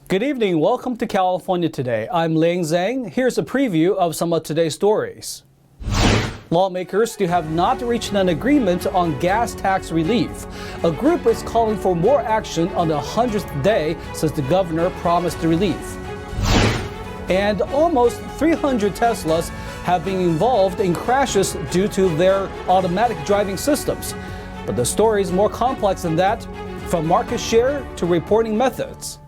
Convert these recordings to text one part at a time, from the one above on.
Good evening. Welcome to California Today. I'm Ling Zhang. Here's a preview of some of today's stories. Lawmakers have not reached an agreement on gas tax relief. A group is calling for more action on the 100th day since the governor promised the relief. And almost 300 Teslas have been involved in crashes due to their automatic driving systems. But the story is more complex than that, from market share to reporting methods.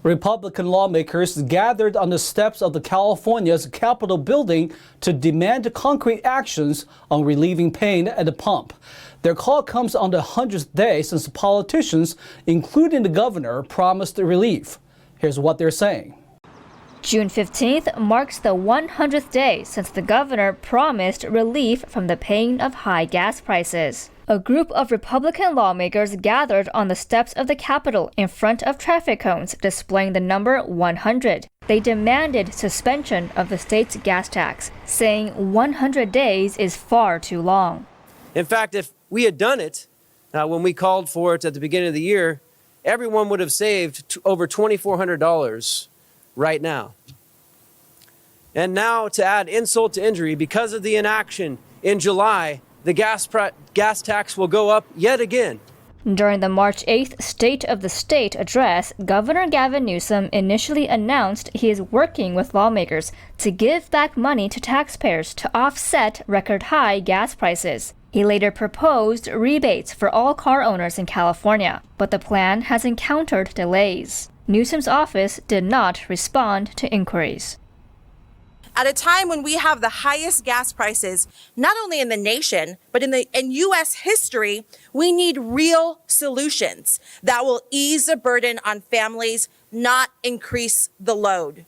Republican lawmakers gathered on the steps of California's Capitol building to demand concrete actions on relieving pain at the pump. Their call comes on the 100th day since politicians, including the governor, promised relief. Here's what they're saying. June 15th marks the 100th day since the governor promised relief from the pain of high gas prices. A group of Republican lawmakers gathered on the steps of the Capitol in front of traffic cones displaying the number 100. They demanded suspension of the state's gas tax, saying 100 days is far too long. In fact, if we had done it when we called for it at the beginning of the year, everyone would have saved over $2,400 right now. And now, to add insult to injury, because of the inaction in July, the gas tax will go up yet again. During the March 8th State of the State address, Governor Gavin Newsom initially announced he is working with lawmakers to give back money to taxpayers to offset record-high gas prices. He later proposed rebates for all car owners in California, but the plan has encountered delays. Newsom's office did not respond to inquiries. At a time when we have the highest gas prices, not only in the nation, but in U.S. history, we need real solutions that will ease the burden on families, not increase the load.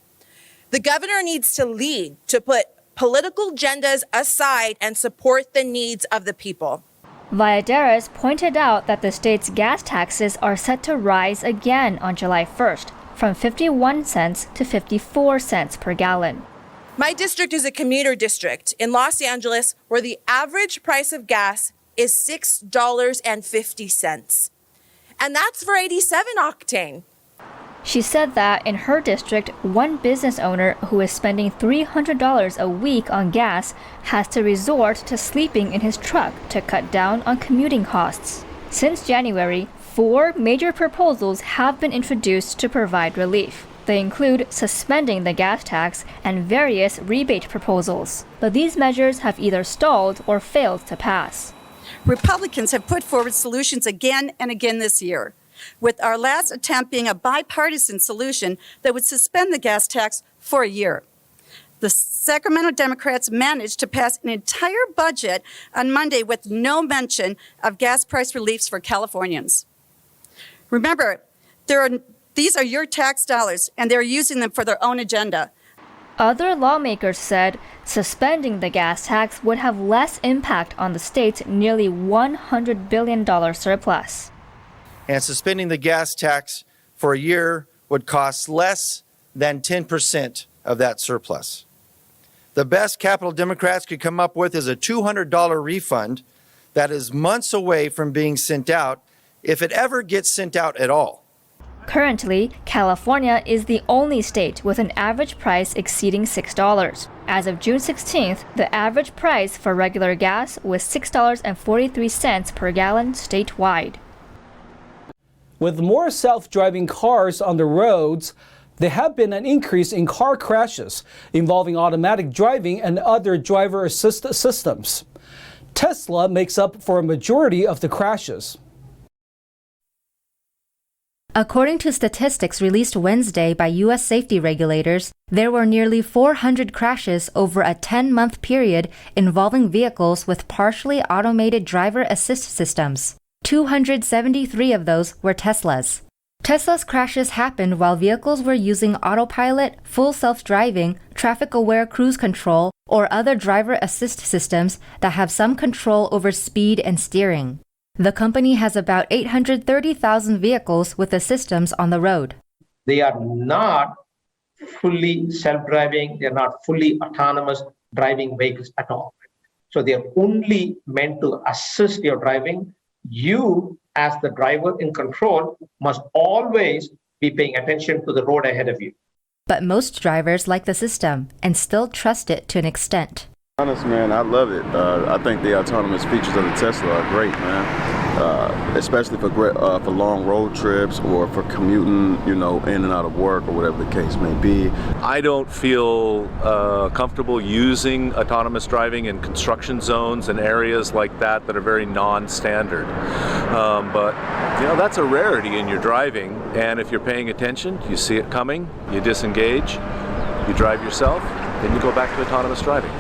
The governor needs to lead, to put political agendas aside and support the needs of the people. Valladares pointed out that the state's gas taxes are set to rise again on July 1st, from 51 cents to 54 cents per gallon. My district is a commuter district in Los Angeles where the average price of gas is $6.50. And that's for 87 octane. She said that in her district, one business owner who is spending $300 a week on gas has to resort to sleeping in his truck to cut down on commuting costs. Since January, 4 major proposals have been introduced to provide relief. They include suspending the gas tax and various rebate proposals. But these measures have either stalled or failed to pass. Republicans have put forward solutions again and again this year, with our last attempt being a bipartisan solution that would suspend the gas tax for a year. The Sacramento Democrats managed to pass an entire budget on Monday with no mention of gas price reliefs for Californians. Remember, these are your tax dollars, and they're using them for their own agenda. Other lawmakers said suspending the gas tax would have less impact on the state's nearly $100 billion surplus. And suspending the gas tax for a year would cost less than 10% of that surplus. The best Capitol Democrats could come up with is a $200 refund that is months away from being sent out, if it ever gets sent out at all. Currently, California is the only state with an average price exceeding $6. As of June 16th, the average price for regular gas was $6.43 per gallon statewide. With more self-driving cars on the roads, there have been an increase in car crashes involving automatic driving and other driver assist systems. Tesla makes up for a majority of the crashes. According to statistics released Wednesday by U.S. safety regulators, there were nearly 400 crashes over a 10-month period involving vehicles with partially automated driver assist systems. 273 of those were Teslas. Tesla's crashes happened while vehicles were using autopilot, full self-driving, traffic-aware cruise control, or other driver assist systems that have some control over speed and steering. The company has about 830,000 vehicles with the systems on the road. They are not fully self-driving, they're not fully autonomous driving vehicles at all. So they're only meant to assist your driving. You, as the driver in control, must always be paying attention to the road ahead of you. But most drivers like the system and still trust it to an extent. Honest, man, I love it. I think the autonomous features of the Tesla are great, man. Especially for long road trips or for commuting, in and out of work or whatever the case may be. I don't feel comfortable using autonomous driving in construction zones and areas like that are very non-standard. But that's a rarity in your driving. And if you're paying attention, you see it coming, you disengage, you drive yourself, then you go back to autonomous driving.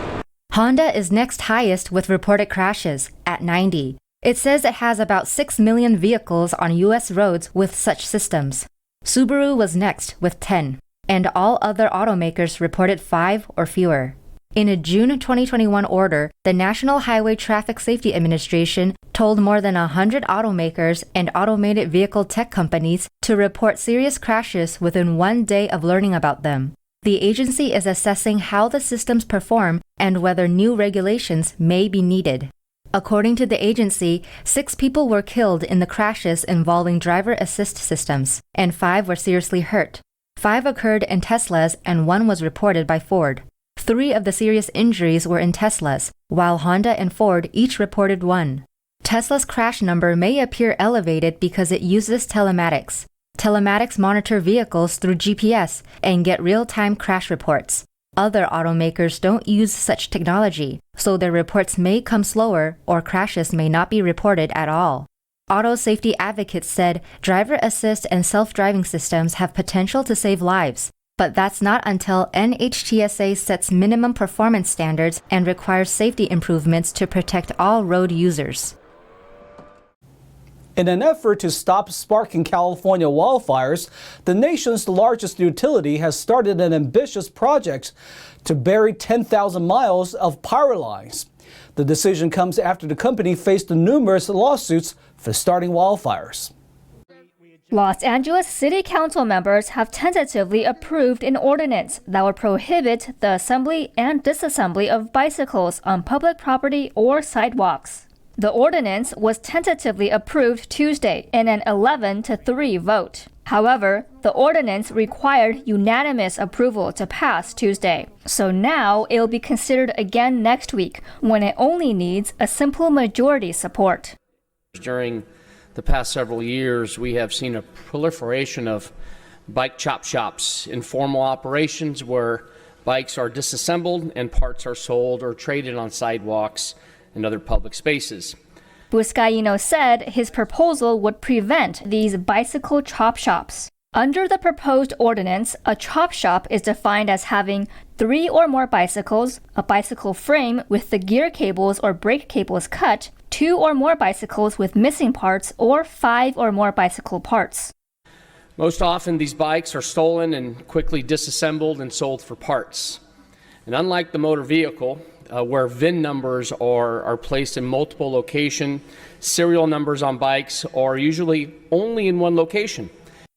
Honda is next highest with reported crashes at 90. It says it has about 6 million vehicles on U.S. roads with such systems. Subaru was next with 10, and all other automakers reported 5 or fewer. In a June 2021 order, the National Highway Traffic Safety Administration told more than 100 automakers and automated vehicle tech companies to report serious crashes within 1 day of learning about them. The agency is assessing how the systems perform and whether new regulations may be needed. According to the agency, 6 people were killed in the crashes involving driver assist systems, and 5 were seriously hurt. 5 occurred in Teslas and 1 was reported by Ford. 3 of the serious injuries were in Teslas, while Honda and Ford each reported 1. Tesla's crash number may appear elevated because it uses telematics. Telematics monitor vehicles through GPS and get real-time crash reports. Other automakers don't use such technology, so their reports may come slower or crashes may not be reported at all. Auto safety advocates said driver assist and self-driving systems have potential to save lives, but that's not until NHTSA sets minimum performance standards and requires safety improvements to protect all road users. In an effort to stop sparking California wildfires, the nation's largest utility has started an ambitious project to bury 10,000 miles of power lines. The decision comes after the company faced numerous lawsuits for starting wildfires. Los Angeles City Council members have tentatively approved an ordinance that would prohibit the assembly and disassembly of bicycles on public property or sidewalks. The ordinance was tentatively approved Tuesday in an 11-3 vote. However, the ordinance required unanimous approval to pass Tuesday. So now it will be considered again next week when it only needs a simple majority support. During the past several years, we have seen a proliferation of bike chop shops, informal operations where bikes are disassembled and parts are sold or traded on sidewalks and other public spaces. Buscaino said his proposal would prevent these bicycle chop shops. Under the proposed ordinance, a chop shop is defined as having 3 or more bicycles, a bicycle frame with the gear cables or brake cables cut, 2 or more bicycles with missing parts, or 5 or more bicycle parts. Most often, these bikes are stolen and quickly disassembled and sold for parts. And unlike the motor vehicle, where VIN numbers are placed in multiple locations, serial numbers on bikes are usually only in one location.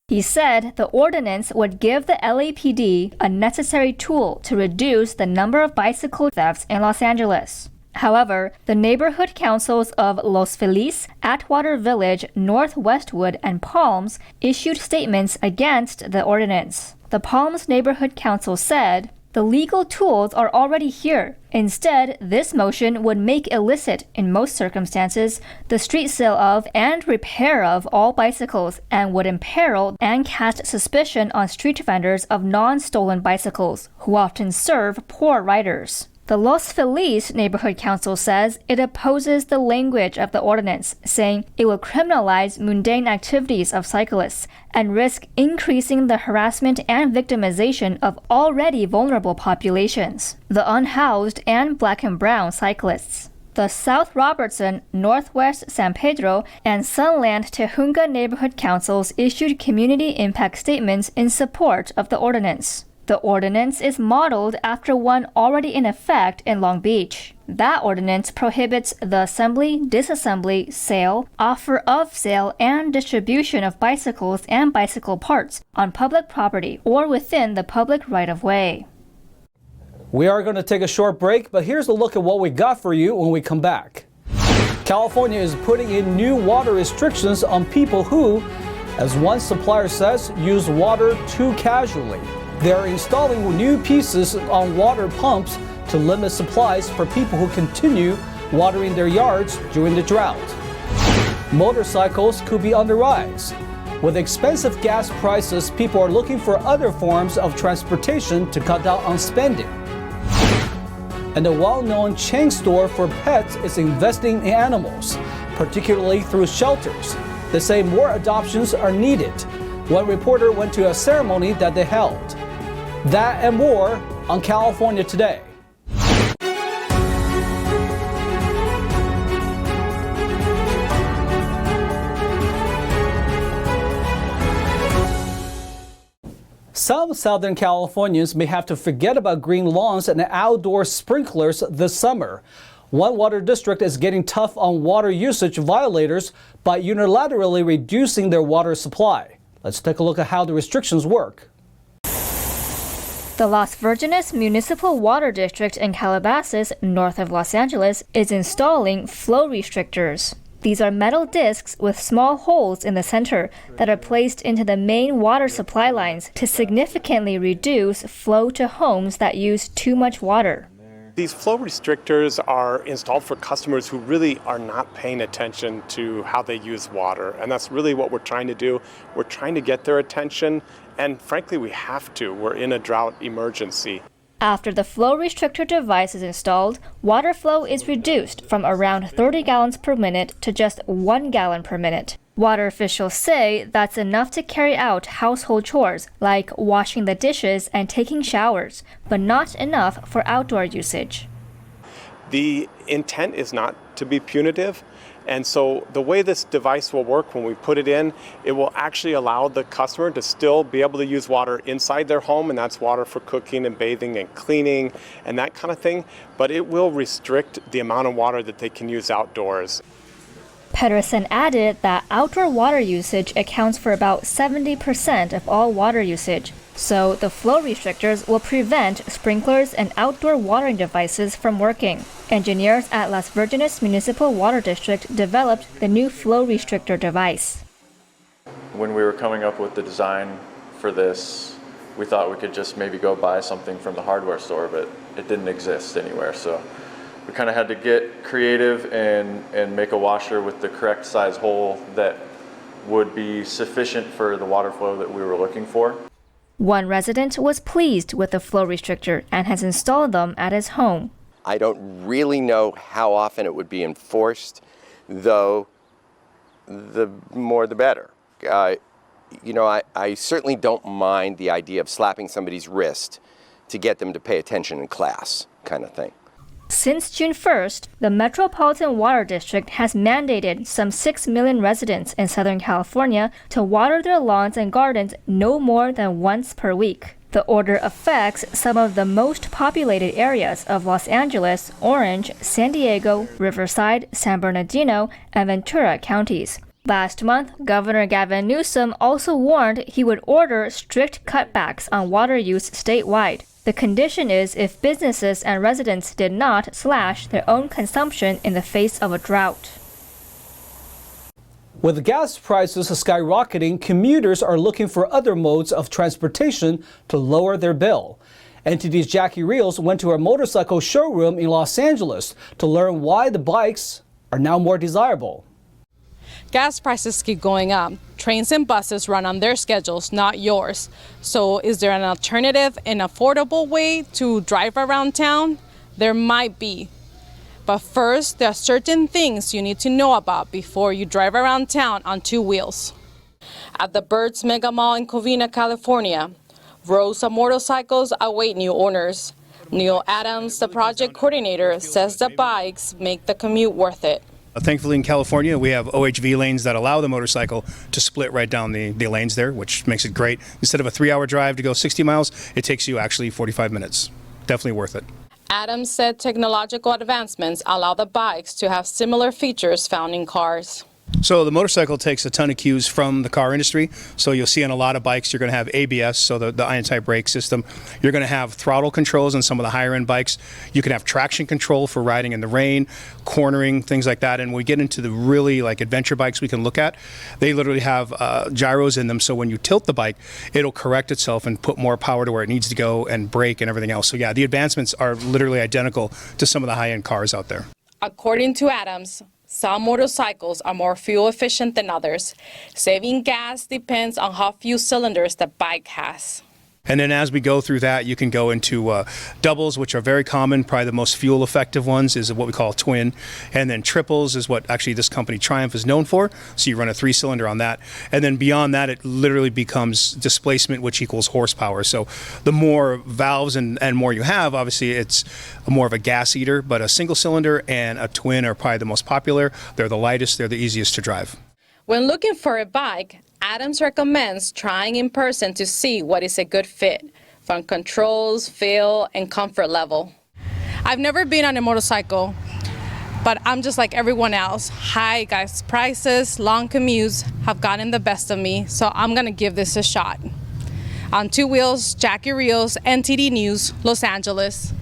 He said the ordinance would give the LAPD a necessary tool to reduce the number of bicycle thefts in Los Angeles. However, the neighborhood councils of Los Feliz, Atwater Village, North Westwood, and Palms issued statements against the ordinance. The Palms Neighborhood Council said, "The legal tools are already here. Instead, this motion would make illicit, in most circumstances, the street sale of and repair of all bicycles and would imperil and cast suspicion on street vendors of non-stolen bicycles, who often serve poor riders." The Los Feliz Neighborhood Council says it opposes the language of the ordinance, saying it will criminalize mundane activities of cyclists and risk increasing the harassment and victimization of already vulnerable populations, the unhoused and black and brown cyclists. The South Robertson, Northwest San Pedro, and Sunland Tejunga Neighborhood Councils issued community impact statements in support of the ordinance. The ordinance is modeled after one already in effect in Long Beach. That ordinance prohibits the assembly, disassembly, sale, offer of sale, and distribution of bicycles and bicycle parts on public property or within the public right-of-way. We are going to take a short break, but here's a look at what we got for you when we come back. California is putting in new water restrictions on people who As one supplier says, use water too casually. They are installing new pieces on water pumps to limit supplies for people who continue watering their yards during the drought. Motorcycles could be on the rise. With expensive gas prices, people are looking for other forms of transportation to cut down on spending. And a well-known chain store for pets is investing in animals, particularly through shelters. They say more adoptions are needed. One reporter went to a ceremony that they held. That and more on California Today. Some Southern Californians may have to forget about green lawns and outdoor sprinklers this summer. One water district is getting tough on water usage violators by unilaterally reducing their water supply. Let's take a look at how the restrictions work. The Las Virgenes Municipal Water District in Calabasas, north of Los Angeles, is installing flow restrictors. These are metal discs with small holes in the center that are placed into the main water supply lines to significantly reduce flow to homes that use too much water. These flow restrictors are installed for customers who really are not paying attention to how they use water. And that's really what we're trying to do. We're trying to get their attention. And frankly, we have to. We're in a drought emergency. After the flow restrictor device is installed, water flow is reduced from around 30 gallons per minute to just 1 gallon per minute. Water officials say that's enough to carry out household chores like washing the dishes and taking showers, but not enough for outdoor usage. The intent is not to be punitive. And so the way this device will work when we put it in, it will actually allow the customer to still be able to use water inside their home, and that's water for cooking and bathing and cleaning and that kind of thing, but it will restrict the amount of water that they can use outdoors. Pedersen added that outdoor water usage accounts for about 70% of all water usage. So the flow restrictors will prevent sprinklers and outdoor watering devices from working. Engineers at Las Virgenes Municipal Water District developed the new flow restrictor device. When we were coming up with the design for this, we thought we could just maybe go buy something from the hardware store, but it didn't exist anywhere. So we kind of had to get creative and make a washer with the correct size hole that would be sufficient for the water flow that we were looking for. One resident was pleased with the flow restrictor and has installed them at his home. I don't really know how often it would be enforced, though the more the better. I certainly don't mind the idea of slapping somebody's wrist to get them to pay attention in class, kind of thing. Since June 1st, the Metropolitan Water District has mandated some 6 million residents in Southern California to water their lawns and gardens no more than once per week. The order affects some of the most populated areas of Los Angeles, Orange, San Diego, Riverside, San Bernardino, and Ventura counties. Last month, Governor Gavin Newsom also warned he would order strict cutbacks on water use statewide. The condition is if businesses and residents did not slash their own consumption in the face of a drought. With gas prices skyrocketing, commuters are looking for other modes of transportation to lower their bill. NTD's Jackie Reels went to a motorcycle showroom in Los Angeles to learn why the bikes are now more desirable. Gas prices keep going up. Trains and buses run on their schedules, not yours. So is there an alternative and affordable way to drive around town? There might be. But first, there are certain things you need to know about before you drive around town on two wheels. At the Birds Mega Mall in Covina, California, rows of motorcycles await new owners. Neil Adams, the project coordinator, says the bikes make the commute worth it. Thankfully in California, we have OHV lanes that allow the motorcycle to split right down the lanes there, which makes it great. Instead of a 3-hour drive to go 60 miles, it takes you actually 45 minutes. Definitely worth it. Adams said technological advancements allow the bikes to have similar features found in cars. So the motorcycle takes a ton of cues from the car industry. So you'll see on a lot of bikes, you're going to have ABS, so the anti-brake system. You're going to have throttle controls on some of the higher end bikes. You can have traction control for riding in the rain, cornering, things like that. And when we get into the really like adventure bikes we can look at, they literally have gyros in them. So when you tilt the bike, it'll correct itself and put more power to where it needs to go and brake and everything else. So yeah, the advancements are literally identical to some of the high end cars out there. According to Adams, some motorcycles are more fuel efficient than others. Saving gas depends on how few cylinders the bike has. And then as we go through that, you can go into doubles, which are very common. Probably the most fuel effective ones is what we call twin. And then triples is what actually this company Triumph is known for. So you run a 3-cylinder on that. And then beyond that, it literally becomes displacement, which equals horsepower. So the more valves and more you have, obviously it's more of a gas eater. But a single cylinder and a twin are probably the most popular. They're the lightest. They're the easiest to drive. When looking for a bike, Adams recommends trying in person to see what is a good fit, from controls, feel, and comfort level. I've never been on a motorcycle, but I'm just like everyone else. High gas prices, long commutes have gotten the best of me, so I'm gonna give this a shot. On Two Wheels, Jackie Rios, NTD News, Los Angeles.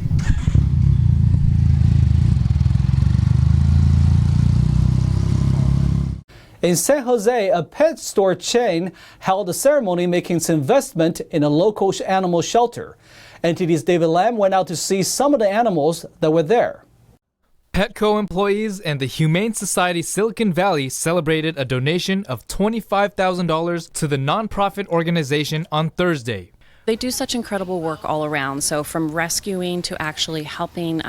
In San Jose, a pet store chain held a ceremony making its investment in a local animal shelter. NTD's David Lamb went out to see some of the animals that were there. PETCO employees and the Humane Society Silicon Valley celebrated a donation of $25,000 to the nonprofit organization on Thursday. They do such incredible work all around. So from rescuing to actually helping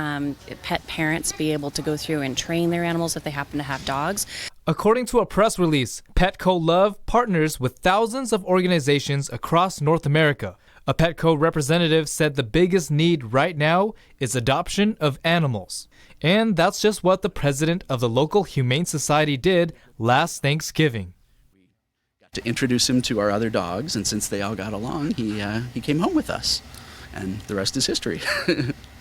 pet parents be able to go through and train their animals if they happen to have dogs. According to a press release, PETCO Love partners with thousands of organizations across North America. A PETCO representative said the biggest need right now is adoption of animals. And that's just what the president of the local Humane Society did last Thanksgiving. To introduce him to our other dogs, and since they all got along, he came home with us, and the rest is history.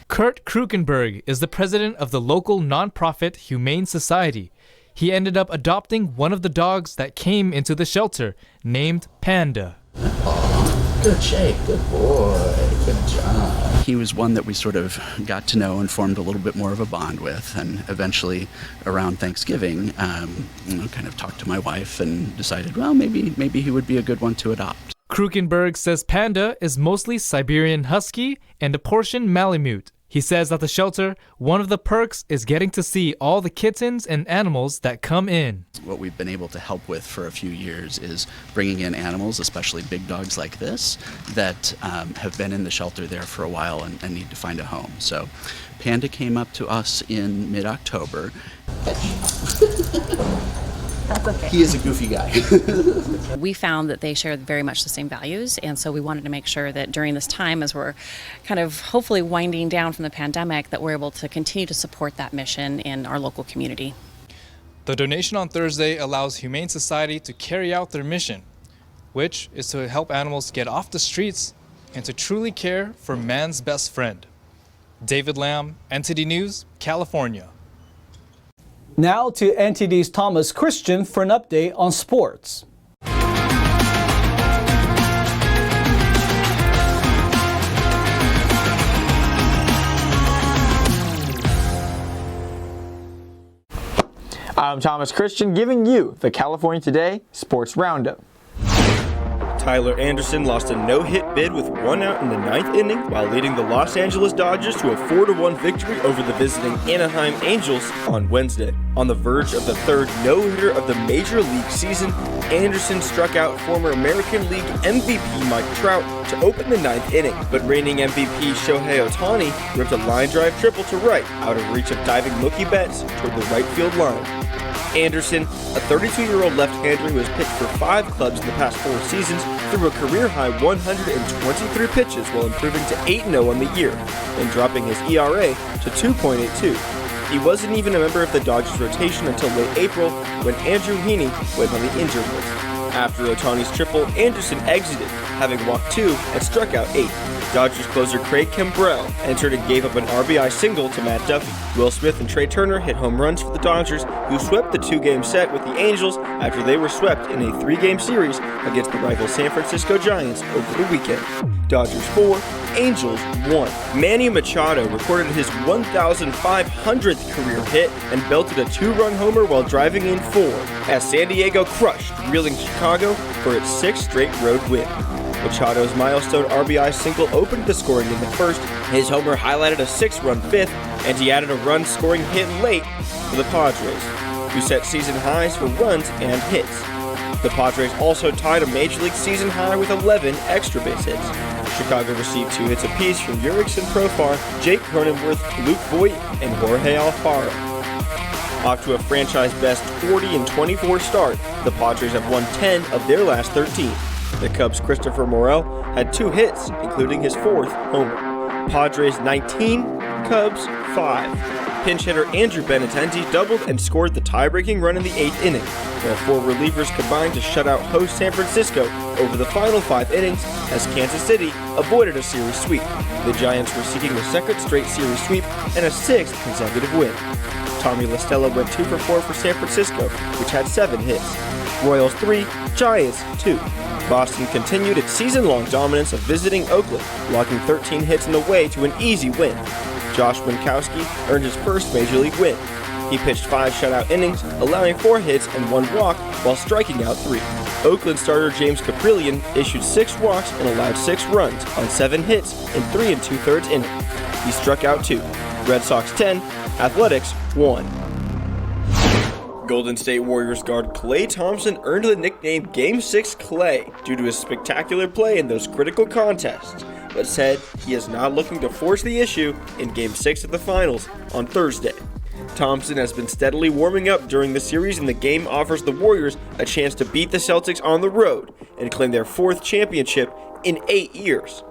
Kurt Krukenberg is the president of the local nonprofit Humane Society. He ended up adopting one of the dogs that came into the shelter, named Panda. Oh, good shape, good boy, good job. He was one that we sort of got to know and formed a little bit more of a bond with, and eventually around Thanksgiving, kind of talked to my wife and decided, well, maybe he would be a good one to adopt. Krukenberg says Panda is mostly Siberian Husky and a portion Malamute. He says at the shelter, one of the perks is getting to see all the kittens and animals that come in. What we've been able to help with for a few years is bringing in animals, especially big dogs like this, that have been in the shelter there for a while and need to find a home. So Panda came up to us in mid-October. That's okay. He is a goofy guy. We found that they shared very much the same values, and so we wanted to make sure that during this time, as we're kind of hopefully winding down from the pandemic, that we're able to continue to support that mission in our local community. The donation on Thursday allows Humane Society to carry out their mission, which is to help animals get off the streets and to truly care for man's best friend. David Lamb, NTD News, California. Now to NTD's Thomas Christian for an update on sports. I'm Thomas Christian giving you the California Today Sports Roundup. Tyler Anderson lost a no-hit bid with 1 out in the 9th inning while leading the Los Angeles Dodgers to a 4-1 victory over the visiting Anaheim Angels on Wednesday. On the verge of the third no-hitter of the Major League season, Anderson struck out former American League MVP Mike Trout to open the 9th inning, but reigning MVP Shohei Ohtani ripped a line drive triple to right out of reach of diving Mookie Betts toward the right field line. Anderson, a 32-year-old left-hander who has pitched for 5 clubs in the past 4 seasons, threw a career-high 123 pitches while improving to 8-0 on the year and dropping his ERA to 2.82. He wasn't even a member of the Dodgers rotation until late April when Andrew Heaney went on the injured list. After Ohtani's triple, Anderson exited, having walked 2 and struck out 8. Dodgers closer Craig Kimbrell entered and gave up an RBI single to Matt Duffy. Will Smith and Trey Turner hit home runs for the Dodgers, who swept the 2-game set with the Angels after they were swept in a 3-game series against the rival San Francisco Giants over the weekend. Dodgers 4, Angels 1. Manny Machado recorded his 1,500th career hit and belted a 2-run homer while driving in 4 as San Diego crushed reeling Chicago for its 6th straight road win. Machado's milestone RBI single opened the scoring in the first. His homer highlighted a 6-run 5th, and he added a run-scoring hit late for the Padres, who set season highs for runs and hits. The Padres also tied a Major League season high with 11 extra base hits. Chicago received 2 hits apiece from Jurickson Profar, Jake Cronenworth, Luke Voigt, and Jorge Alfaro. Off to a franchise-best 40-24 start, the Padres have won 10 of their last 13. The Cubs' Christopher Morel had 2 hits, including his 4th homer. Padres 19, Cubs 5. Pinch hitter Andrew Benintendi doubled and scored the tie-breaking run in the 8th inning, while 4 relievers combined to shut out host San Francisco over the final 5 innings as Kansas City avoided a series sweep. The Giants were seeking their 2nd straight series sweep and a 6th consecutive win. Tommy La Stella went 2 for 4 for San Francisco, which had 7 hits. Royals 3, Giants 2. Boston continued its season-long dominance of visiting Oakland, locking 13 hits in the way to an easy win. Josh Winkowski earned his first Major League win. He pitched 5 shutout innings, allowing 4 hits and 1 walk while striking out 3. Oakland starter James Caprillion issued 6 walks and allowed 6 runs on 7 hits in 3 2/3 innings. He struck out 2. Red Sox 10, Athletics 1. Golden State Warriors guard Klay Thompson earned the nickname Game 6 Klay due to his spectacular play in those critical contests, but said he is not looking to force the issue in Game 6 of the Finals on Thursday. Thompson has been steadily warming up during the series, and the game offers the Warriors a chance to beat the Celtics on the road and claim their 4th championship in 8 years.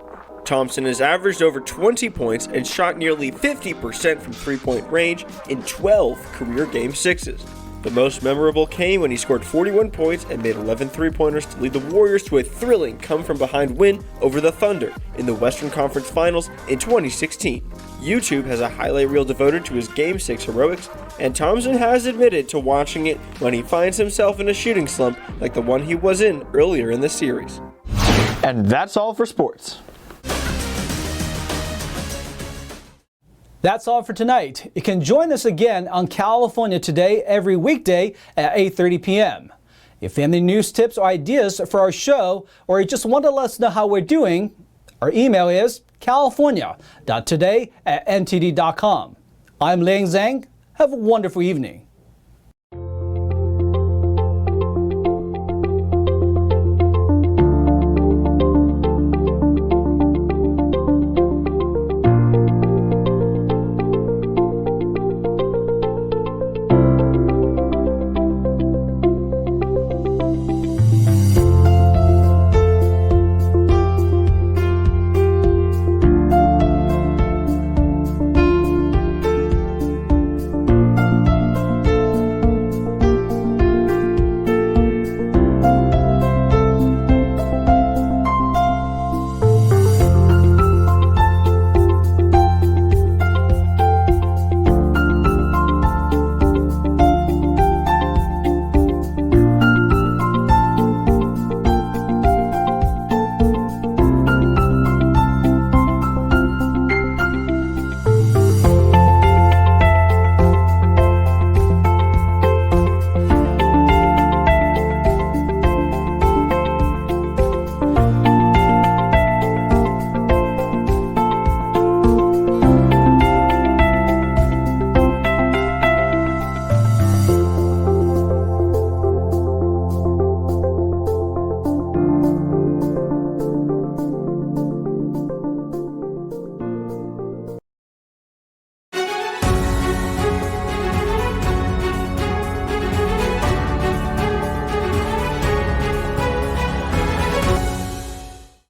Thompson has averaged over 20 points and shot nearly 50% from three-point range in 12 career Game 6s. The most memorable came when he scored 41 points and made 11 three-pointers to lead the Warriors to a thrilling come-from-behind win over the Thunder in the Western Conference Finals in 2016. YouTube has a highlight reel devoted to his Game 6 heroics, and Thompson has admitted to watching it when he finds himself in a shooting slump like the one he was in earlier in the series. And that's all for sports. That's all for tonight. You can join us again on California Today every weekday at 8:30 p.m. If you have any news tips or ideas for our show, or you just want to let us know how we're doing, our email is california.today@ntd.com. I'm Liang Zhang. Have a wonderful evening.